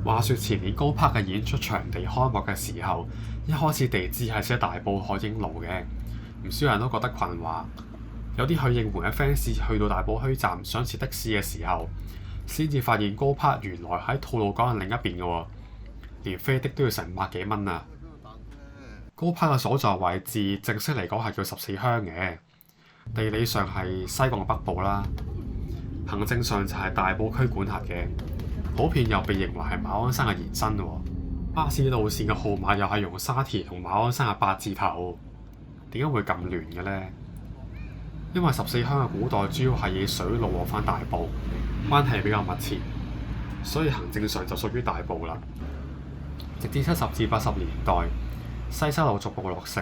話說前年高柏嘅演出場地開幕嘅時候，一開始地址係寫大埔海英路嘅，唔少人都覺得困惑。有啲去應援嘅 fans 去到大埔墟站想截的士嘅時候，先至發現高柏原來喺吐露港嘅另一邊嘅喎，連飛的都要成500幾蚊啊！高柏嘅所在位置正式嚟講係叫14鄉嘅，地理上係西貢嘅北部啦，行政上就係大埔區管轄嘅。普遍又被認為係馬鞍山嘅延伸喎。巴士路線嘅號碼又係用沙田同馬鞍山嘅8字頭，點解會咁亂嘅呢？因為14鄉嘅古代主要係以水路往返大埔，關係比較密切，所以行政上就屬於大埔啦。直至70至80年代，西沙路逐步落成，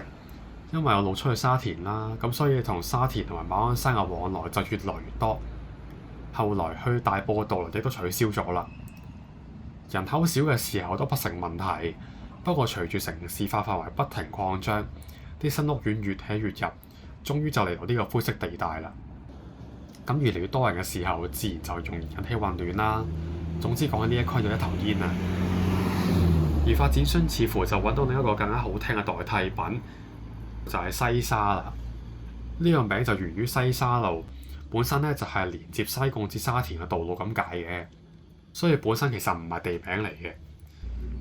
因為有路出去沙田啦，咁所以同沙田同埋馬鞍山嘅往來就越來越多。後來去大埔嘅渡輪亦都取消咗啦。人口少嘅時候都不成問題，不過隨住城市化範圍不停擴張，啲新屋苑越起越入，終於就嚟到呢個灰色地帶啦。咁越嚟越多人嘅時候，自然就容易引起混亂啦。總之講緊呢一區就一頭煙啊！而發展商似乎就揾到另一個更加好聽嘅代替品，就係西沙啦。呢個名就源於西沙路，本身咧就係連接西貢至沙田嘅道路咁解嘅。所以本身其實唔係地名嚟嘅，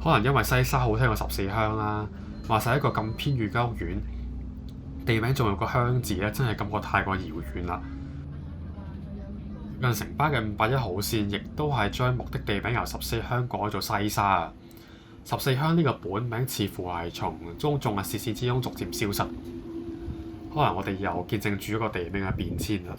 可能因為西沙好聽過14鄉啦，話晒一個咁偏遠嘅屋苑，地名仲有個鄉字咧，真係感覺太過遙遠啦。近城巴嘅581號線亦都係將目的地名由14鄉改做西沙啊。14鄉呢個本名似乎係從公眾嘅視線之中逐漸消失，可能我哋又見證住一個地名嘅變遷啦。